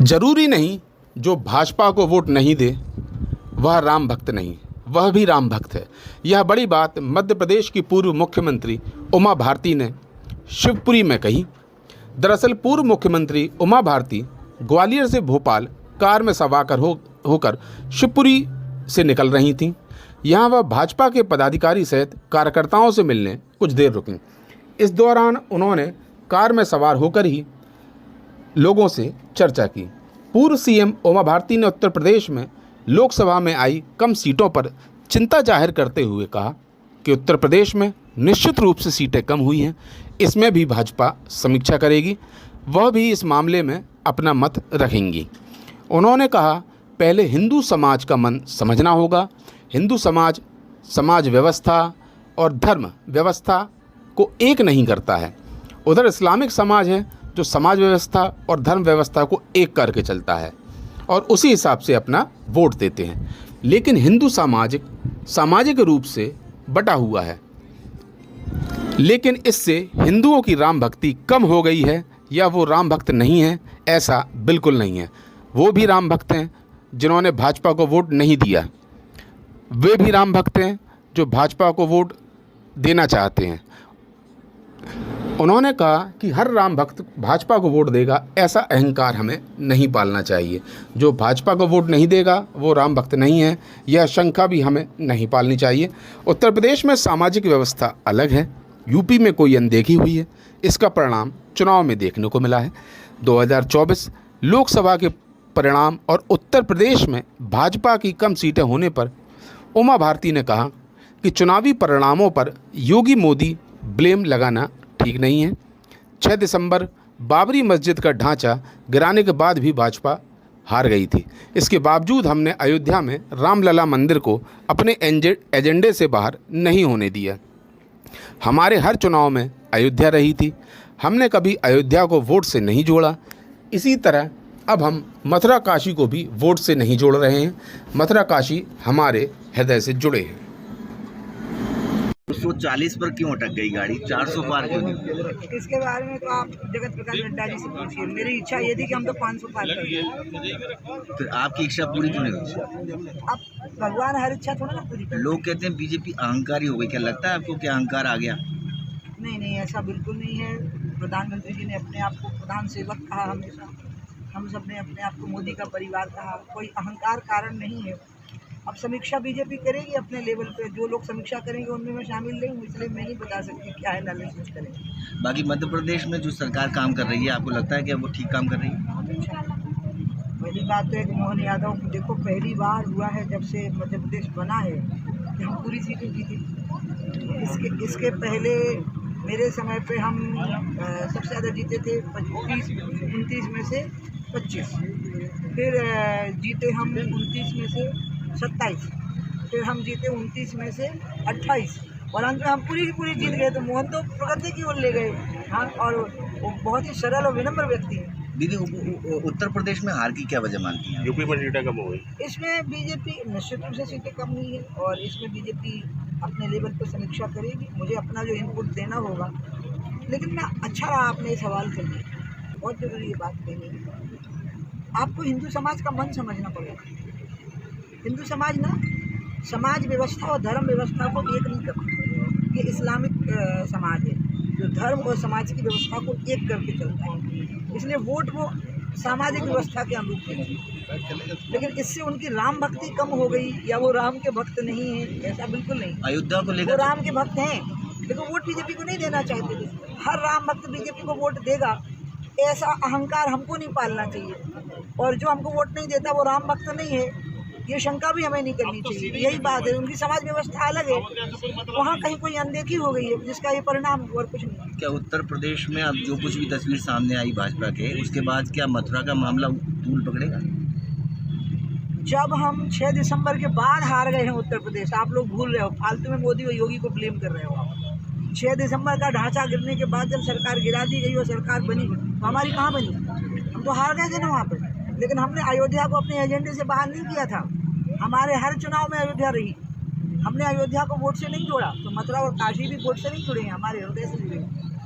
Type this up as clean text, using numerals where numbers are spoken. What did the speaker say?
जरूरी नहीं जो भाजपा को वोट नहीं दे वह राम भक्त नहीं, वह भी राम भक्त है। यह बड़ी बात मध्य प्रदेश की पूर्व मुख्यमंत्री उमा भारती ने शिवपुरी में कही। दरअसल पूर्व मुख्यमंत्री उमा भारती ग्वालियर से भोपाल कार में सवार होकर शिवपुरी से निकल रही थीं। यहाँ वह भाजपा के पदाधिकारी सहित कार्यकर्ताओं से मिलने कुछ देर रुकीं। इस दौरान उन्होंने कार में सवार होकर ही लोगों से चर्चा की। पूर्व सीएम उमा भारती ने उत्तर प्रदेश में लोकसभा में आई कम सीटों पर चिंता जाहिर करते हुए कहा कि उत्तर प्रदेश में निश्चित रूप से सीटें कम हुई हैं, इसमें भी भाजपा समीक्षा करेगी, वह भी इस मामले में अपना मत रखेंगी। उन्होंने कहा, पहले हिंदू समाज का मन समझना होगा। हिंदू समाज व्यवस्था और धर्म व्यवस्था को एक नहीं करता है। उधर इस्लामिक समाज है जो समाज व्यवस्था और धर्म व्यवस्था को एक करके चलता है और उसी हिसाब से अपना वोट देते हैं। लेकिन हिंदू सामाजिक रूप से बटा हुआ है, लेकिन इससे हिंदुओं की राम भक्ति कम हो गई है या वो राम भक्त नहीं है, ऐसा बिल्कुल नहीं है। वो भी राम भक्त हैं जिन्होंने भाजपा को वोट नहीं दिया, वे भी राम भक्त हैं जो भाजपा को वोट देना चाहते हैं। उन्होंने कहा कि हर राम भक्त भाजपा को वोट देगा, ऐसा अहंकार हमें नहीं पालना चाहिए। जो भाजपा को वोट नहीं देगा वो राम भक्त नहीं है, यह शंका भी हमें नहीं पालनी चाहिए। उत्तर प्रदेश में सामाजिक व्यवस्था अलग है, यूपी में कोई अनदेखी हुई है। इसका परिणाम चुनाव में देखने को मिला है। 2024 लोकसभा के परिणाम और उत्तर प्रदेश में भाजपा की कम सीटें होने पर उमा भारती ने कहा कि चुनावी परिणामों पर योगी मोदी ब्लेम लगाना ठीक नहीं है। 6 दिसंबर बाबरी मस्जिद का ढांचा गिराने के बाद भी भाजपा हार गई थी। इसके बावजूद हमने अयोध्या में रामलला मंदिर को अपने एजेंडे से बाहर नहीं होने दिया। हमारे हर चुनाव में अयोध्या रही थी, हमने कभी अयोध्या को वोट से नहीं जोड़ा। इसी तरह अब हम मथुरा काशी को भी वोट से नहीं जोड़ रहे हैं। मथुरा काशी हमारे हृदय से जुड़े हैं। 240 पर क्यों अटक गई गाड़ी, 400 पार क्यों नहीं? इसके बारे में तो आप जगत प्रकाश नड्डा जी से पूछिए। मेरी इच्छा ये थी कि हम तो 500 पार कर दें। फिर आपकी इच्छा पूरी क्यों नहीं हुई? अब भगवान हर इच्छा थोड़ा ना पूरी करते। लोग कहते हैं बीजेपी अहंकारी हो गई, क्या लगता है आपको कि अहंकार आ गया? नहीं, ऐसा बिल्कुल नहीं है। प्रधानमंत्री जी ने अपने आप को प्रधान सेवक कहा, हमेशा हम सब ने अपने आप को मोदी का परिवार कहा। कोई अहंकार कारण नहीं है। अब समीक्षा बीजेपी करेगी अपने लेवल पे, जो लोग समीक्षा करेंगे उनमें मैं शामिल नहीं हूँ, इसलिए मैं नहीं बता सकती क्या है एनालिसिस करेंगे। बाकी मध्य प्रदेश में जो सरकार काम कर रही है, आपको लगता है कि वो ठीक काम कर रही है? पहली बात तो है कि मोहन यादव, देखो पहली बार हुआ है जब से मध्य प्रदेश बना है कि हम पूरी सीटें जीते। इसके पहले मेरे समय पे हम सबसे ज़्यादा जीते थे 29 में से 25, फिर जीते हम 29 में से 27, फिर हम जीते 29 में से 28 और अंत में हम पूरी की पूरी जीत गए। तो मोहन तो प्रगति की ओर ले गए। हाँ, और वो बहुत ही सरल और विनम्र व्यक्ति है। दीदी, उत्तर प्रदेश में हार की क्या वजह मानती हैं? यूपी में सीटें कम हो गई। इसमें बीजेपी निश्चित रूप से सीटें कम हुई है और इसमें बीजेपी अपने लेवल पर समीक्षा करेगी। मुझे अपना जो इनपुट देना होगा, लेकिन मैं अच्छा रहा आपने ये सवाल कर लिया, बहुत जरूरी ये बात कहनी है। आपको हिंदू समाज का मन समझना पड़ेगा। हिंदू समाज ना समाज व्यवस्था और धर्म व्यवस्था को एक नहीं करता। ये इस्लामिक समाज है जो धर्म और समाज की व्यवस्था को एक करके चलता है, इसलिए वोट वो सामाजिक व्यवस्था के अनुरूप है। लेकिन इससे उनकी राम भक्ति कम हो गई या वो राम के भक्त नहीं है, ऐसा बिल्कुल नहीं। अयोध्या को वो लेकर राम के भक्त हैं, लेकिन वोट बीजेपी को नहीं देना चाहते थे। हर राम भक्त बीजेपी को वोट देगा, ऐसा अहंकार हमको नहीं पालना चाहिए। और जो हमको वोट नहीं देता वो राम भक्त नहीं है, ये शंका भी हमें नहीं करनी चाहिए। यही बात है, उनकी समाज व्यवस्था अलग है, वहाँ कहीं कोई अनदेखी हो गई है जिसका ये परिणाम और कुछ नहीं। क्या उत्तर प्रदेश में अब जो कुछ भी तस्वीर सामने आई भाजपा के, उसके बाद क्या मथुरा का मामला तूल पकड़ेगा? जब हम 6 दिसंबर के बाद हार गए हैं उत्तर प्रदेश, आप लोग भूल रहे हो, फालतू में मोदी और योगी को ब्लेम कर रहे हो आप। 6 दिसंबर का ढांचा गिरने के बाद जब सरकार गिरा दी गई और सरकार बनी, तो हमारी कहाँ बनी? हम तो हार गए थे ना वहाँ पर। लेकिन हमने अयोध्या को अपने एजेंडे से बाहर नहीं किया था। हमारे हर चुनाव में अयोध्या रही, हमने अयोध्या को वोट से नहीं जोड़ा। तो मथुरा और काशी भी वोट से नहीं जुड़े हैं, हमारे हृदय से जुड़े हैं।